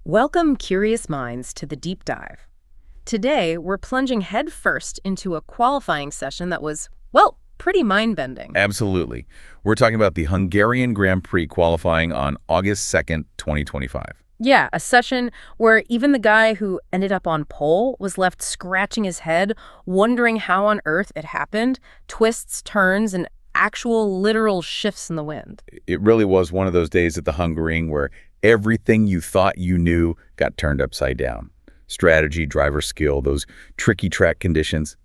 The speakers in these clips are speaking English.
Welcome, curious minds, to the deep dive. Today, we're plunging headfirst into a qualifying session that was, well, pretty mind-bending. Absolutely. We're talking about the Hungarian Grand Prix qualifying on August 2nd, 2025. Yeah, a session where even the guy who ended up on pole was left scratching his head, wondering how on earth it happened, twists, turns, and actual literal shifts in the wind. It really was one of those days at the Hungarian where everything you thought you knew got turned upside down. Strategy, driver skill, those tricky track conditions,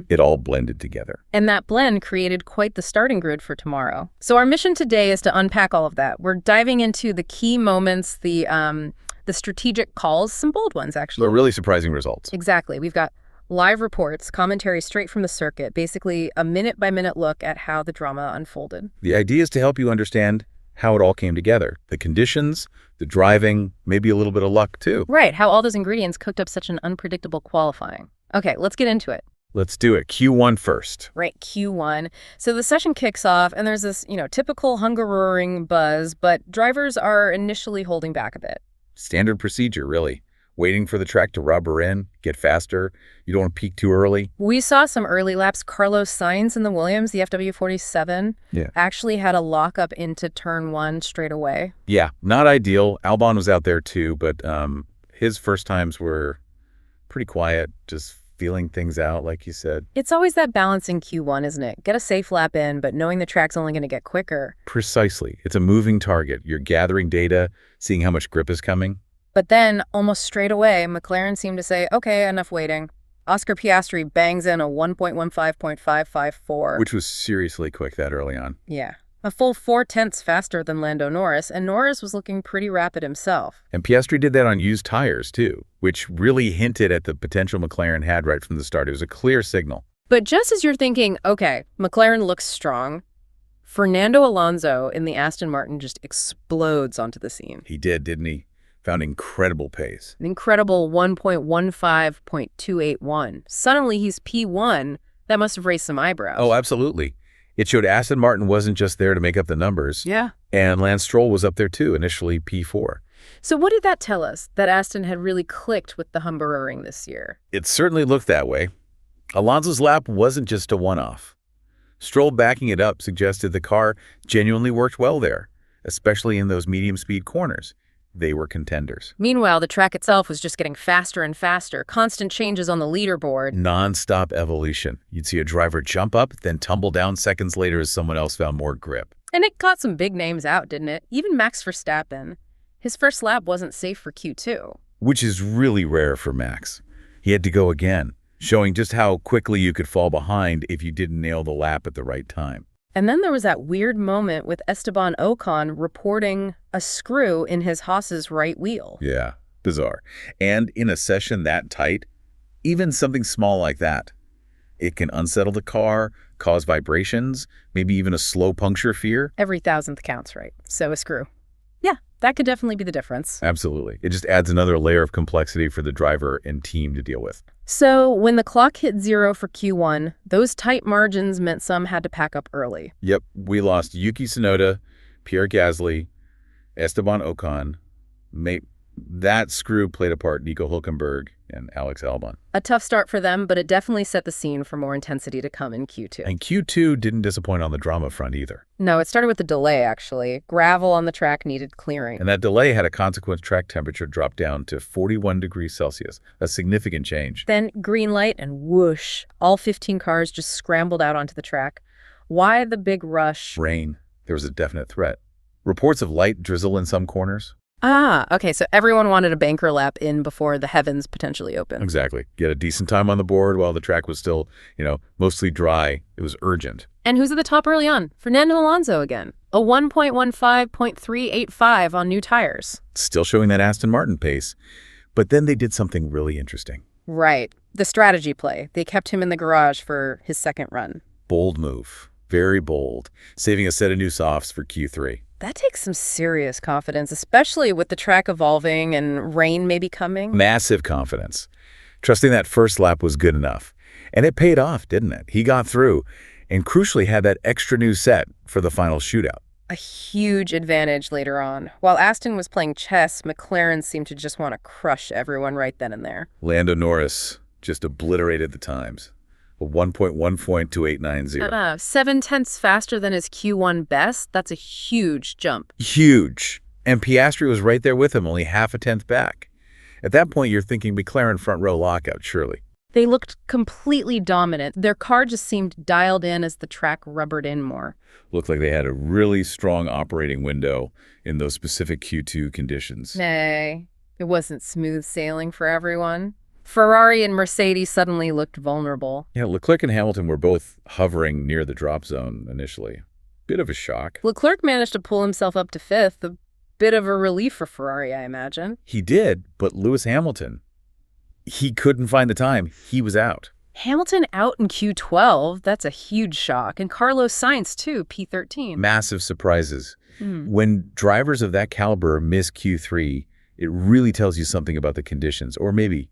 it all blended together. And that blend created quite the starting grid for tomorrow. So our mission today is to unpack all of that. We're diving into the key moments, the strategic calls, some bold ones, actually. But really surprising results. Exactly. We've got live reports, commentary straight from the circuit, basically a minute-by-minute look at how the drama unfolded. The idea is to help you understand how it all came together. The conditions, the driving, maybe a little bit of luck too. Right, how all those ingredients cooked up such an unpredictable qualifying. Okay, let's get into it. Let's do it. Q1 first. Right, Q1. So the session kicks off, and there's this, typical Hungaroring buzz, but drivers are initially holding back a bit. Standard procedure, really. Waiting for the track to rubber in, get faster. You don't want to peak too early. We saw some early laps. Carlos Sainz in the Williams, the FW47, actually had a lockup into turn one straight away. Yeah, not ideal. Albon was out there too, but his first times were pretty quiet, just feeling things out, like you said. It's always that balance in Q1, isn't it? Get a safe lap in, but knowing the track's only going to get quicker. Precisely. It's a moving target. You're gathering data, seeing how much grip is coming. But then, almost straight away, McLaren seemed to say, okay, enough waiting. Oscar Piastri bangs in a 1.15.554. Which was seriously quick that early on. Yeah. A full 4/10 faster than Lando Norris, and Norris was looking pretty rapid himself. And Piastri did that on used tires, too, which really hinted at the potential McLaren had right from the start. It was a clear signal. But just as you're thinking, okay, McLaren looks strong, Fernando Alonso in the Aston Martin just explodes onto the scene. He did, didn't he? Found incredible pace. An incredible 1.15.281. Suddenly he's P1. That must have raised some eyebrows. Oh, absolutely. It showed Aston Martin wasn't just there to make up the numbers. Yeah. And Lance Stroll was up there too, initially P4. So what did that tell us? That Aston had really clicked with the Hungaroring this year? It certainly looked that way. Alonso's lap wasn't just a one-off. Stroll backing it up suggested the car genuinely worked well there, especially in those medium-speed corners. They were contenders. Meanwhile, the track itself was just getting faster and faster, constant changes on the leaderboard. Non-stop evolution. You'd see a driver jump up, then tumble down seconds later as someone else found more grip. And it got some big names out, didn't it? Even Max Verstappen. His first lap wasn't safe for Q2. Which is really rare for Max. He had to go again, showing just how quickly you could fall behind if you didn't nail the lap at the right time. And then there was that weird moment with Esteban Ocon reporting a screw in his Haas's right wheel. Yeah, bizarre. And in a session that tight, even something small like that, it can unsettle the car, cause vibrations, maybe even a slow puncture fear. Every thousandth counts, right? So a screw. Yeah, that could definitely be the difference. Absolutely. It just adds another layer of complexity for the driver and team to deal with. So when the clock hit 0 for Q1, those tight margins meant some had to pack up early. Yep, we lost Yuki Tsunoda, Pierre Gasly, Esteban Ocon. That screw played a part Nico Hülkenberg and Alex Albon. A tough start for them, but it definitely set the scene for more intensity to come in Q2. And Q2 didn't disappoint on the drama front either. No, it started with a delay, actually. Gravel on the track needed clearing. And that delay had a consequence. Track temperature dropped down to 41 degrees Celsius, a significant change. Then green light and whoosh, all 15 cars just scrambled out onto the track. Why the big rush? Rain. There was a definite threat. Reports of light drizzle in some corners. Ah, okay, so everyone wanted a banker lap in before the heavens potentially opened. Exactly. Get a decent time on the board while the track was still, mostly dry. It was urgent. And who's at the top early on? Fernando Alonso again. A 1.15.385 on new tires. Still showing that Aston Martin pace. But then they did something really interesting. Right. The strategy play. They kept him in the garage for his second run. Bold move. Very bold. Saving a set of new softs for Q3. That takes some serious confidence, especially with the track evolving and rain maybe coming. Massive confidence. Trusting that first lap was good enough. And it paid off, didn't it? He got through and crucially had that extra new set for the final shootout. a huge advantage later on. While Aston was playing chess, McLaren seemed to just want to crush everyone right then and there. Lando Norris just obliterated the times. A 1.1 point to 890. 7/10 faster than his Q1 best. That's a huge jump. Huge. And Piastri was right there with him, only half a tenth back. At that point, you're thinking McLaren front row lockout, surely. They looked completely dominant. Their car just seemed dialed in as the track rubbered in more. Looked like they had a really strong operating window in those specific Q2 conditions. Nay, it wasn't smooth sailing for everyone. Ferrari and Mercedes suddenly looked vulnerable. Yeah, Leclerc and Hamilton were both hovering near the drop zone initially. Bit of a shock. Leclerc managed to pull himself up to fifth, a bit of a relief for Ferrari, I imagine. He did, but Lewis Hamilton, he couldn't find the time. He was out. Hamilton out in Q12, that's a huge shock. And Carlos Sainz, too, P13. Massive surprises. When drivers of that caliber miss Q3, it really tells you something about the conditions, or maybe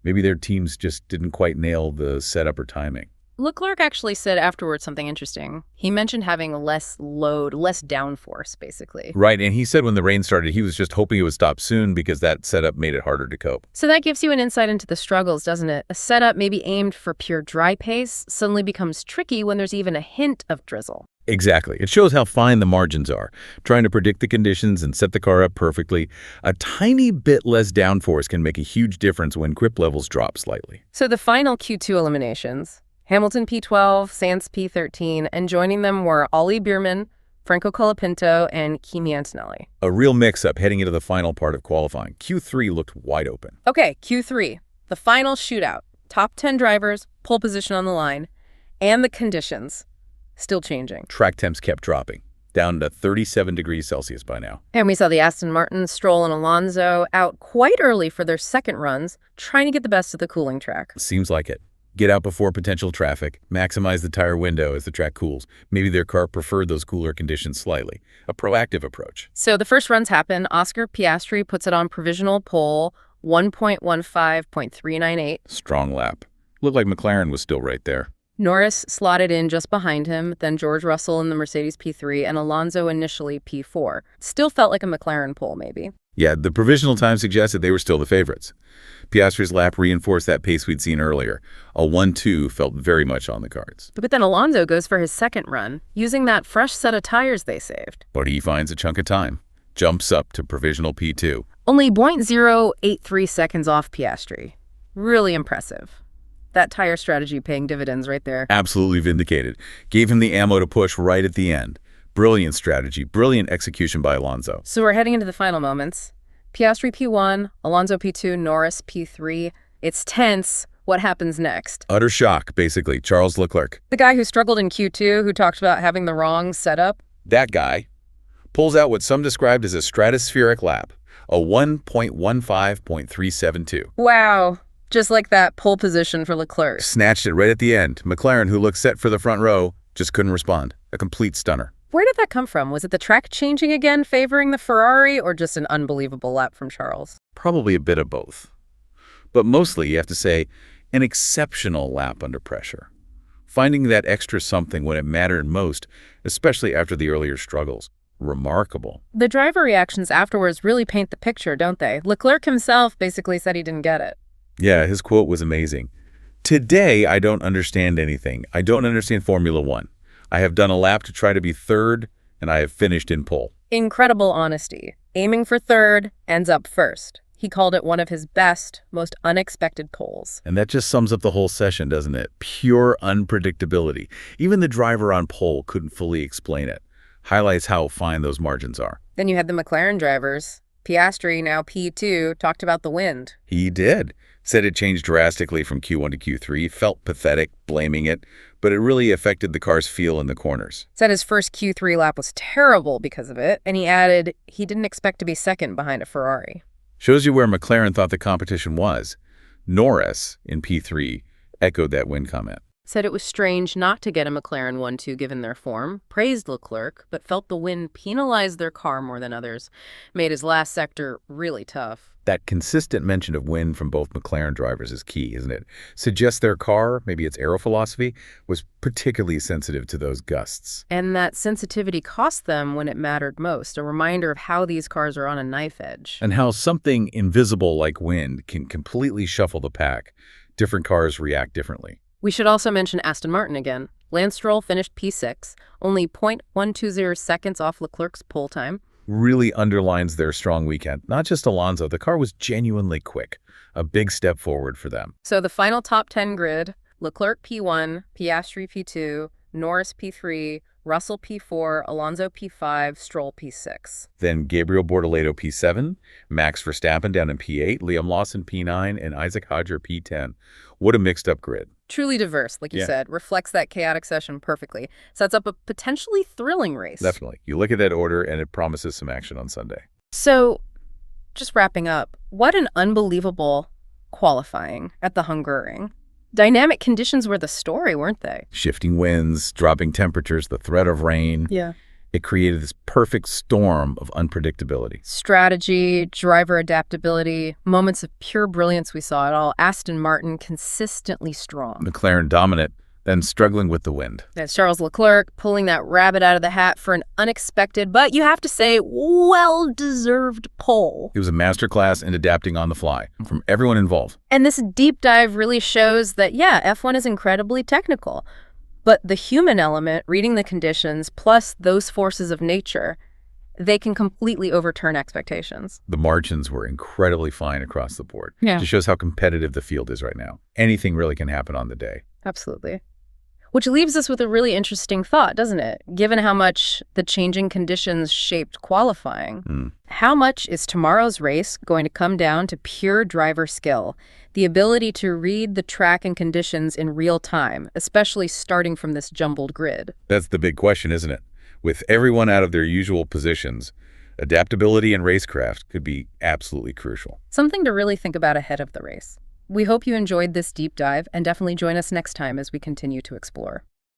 their teams just didn't quite nail the setup or timing. Leclerc actually said afterwards something interesting. He mentioned having less load, less downforce, basically. Right, and he said when the rain started, he was just hoping it would stop soon because that setup made it harder to cope. So that gives you an insight into the struggles, doesn't it? A setup maybe aimed for pure dry pace suddenly becomes tricky when there's even a hint of drizzle. Exactly. It shows how fine the margins are. Trying to predict the conditions and set the car up perfectly, a tiny bit less downforce can make a huge difference when grip levels drop slightly. So the final Q2 eliminations, Hamilton P12, Sainz P13, and joining them were Ollie Bierman, Franco Colapinto, and Kimi Antonelli. A real mix-up heading into the final part of qualifying. Q3 looked wide open. Okay, Q3, the final shootout. Top 10 drivers, pole position on the line, and the conditions. Still changing. Track temps kept dropping, down to 37 degrees Celsius by now. And we saw the Aston Martin, Stroll, and Alonso out quite early for their second runs, trying to get the best of the cooling track. Seems like it. Get out before potential traffic, maximize the tire window as the track cools. Maybe their car preferred those cooler conditions slightly. A proactive approach. So the first runs happen. Oscar Piastri puts it on provisional pole, 1.15.398. Strong lap. Looked like McLaren was still right there. Norris slotted in just behind him, then George Russell in the Mercedes P3, and Alonso initially P4. Still felt like a McLaren pole, maybe. Yeah, the provisional time suggested they were still the favorites. Piastri's lap reinforced that pace we'd seen earlier. A 1-2 felt very much on the cards. But then Alonso goes for his second run, using that fresh set of tires they saved. But he finds a chunk of time. Jumps up to provisional P2. Only 0.083 seconds off Piastri. Really impressive. That tire strategy paying dividends right there. Absolutely vindicated. Gave him the ammo to push right at the end. Brilliant strategy, brilliant execution by Alonso. So we're heading into the final moments. Piastri P1, Alonso P2, Norris P3. It's tense. What happens next? Utter shock, basically. Charles Leclerc. The guy who struggled in Q2, who talked about having the wrong setup. That guy pulls out what some described as a stratospheric lap, a 1.15.372. Wow. Just like that pole position for Leclerc. Snatched it right at the end. McLaren, who looked set for the front row, just couldn't respond. A complete stunner. Where did that come from? Was it the track changing again, favoring the Ferrari, or just an unbelievable lap from Charles? Probably a bit of both. But mostly, you have to say, an exceptional lap under pressure. Finding that extra something when it mattered most, especially after the earlier struggles. Remarkable. The driver reactions afterwards really paint the picture, don't they? Leclerc himself basically said he didn't get it. Yeah, his quote was amazing. Today, I don't understand anything. I don't understand Formula One. I have done a lap to try to be third, and I have finished in pole. Incredible honesty. Aiming for third, ends up first. He called it one of his best, most unexpected poles. And that just sums up the whole session, doesn't it? Pure unpredictability. Even the driver on pole couldn't fully explain it. Highlights how fine those margins are. Then you had the McLaren drivers. Piastri, now P2, talked about the wind. He did. Said it changed drastically from Q1 to Q3, felt pathetic, blaming it, but it really affected the car's feel in the corners. Said his first Q3 lap was terrible because of it, and he added he didn't expect to be second behind a Ferrari. Shows you where McLaren thought the competition was. Norris, in P3, echoed that wind comment. said it was strange not to get a McLaren 1-2 given their form, praised Leclerc, but felt the win penalized their car more than others, made his last sector really tough. That consistent mention of wind from both McLaren drivers is key, isn't it? Suggests their car, maybe its aero philosophy, was particularly sensitive to those gusts. And that sensitivity cost them when it mattered most, a reminder of how these cars are on a knife edge. And how something invisible like wind can completely shuffle the pack. Different cars react differently. We should also mention Aston Martin again. Lance Stroll finished P6, only 0.120 seconds off Leclerc's pole time. Really underlines their strong weekend. Not just Alonso, the car was genuinely quick. A big step forward for them. So the final top 10 grid, Leclerc P1, Piastri P2, Norris P3, Russell P4, Alonso P5, Stroll P6. Then Gabriel Bortoleto P7, Max Verstappen down in P8, Liam Lawson P9, and Isaac Hodger P10. What a mixed-up grid. Truly diverse, like you said, reflects that chaotic session perfectly. Sets up a potentially thrilling race. Definitely. You look at that order, and it promises some action on Sunday. So, just wrapping up, what an unbelievable qualifying at the Hungarian. Dynamic conditions were the story, weren't they? Shifting winds, dropping temperatures, the threat of rain. Yeah. It created this perfect storm of unpredictability. Strategy, driver adaptability, moments of pure brilliance, we saw it all. Aston Martin consistently strong. McLaren dominant, then struggling with the wind. That's Charles Leclerc pulling that rabbit out of the hat for an unexpected, but you have to say, well-deserved pole. It was a masterclass in adapting on the fly from everyone involved. And this deep dive really shows that, yeah, F1 is incredibly technical. But the human element, reading the conditions, plus those forces of nature, they can completely overturn expectations. The margins were incredibly fine across the board. Yeah. It just shows how competitive the field is right now. Anything really can happen on the day. Absolutely. Which leaves us with a really interesting thought, doesn't it? Given how much the changing conditions shaped qualifying, how much is tomorrow's race going to come down to pure driver skill, the ability to read the track and conditions in real time, especially starting from this jumbled grid? That's the big question, isn't it? With everyone out of their usual positions, adaptability and racecraft could be absolutely crucial. Something to really think about ahead of the race. We hope you enjoyed this deep dive and definitely join us next time as we continue to explore.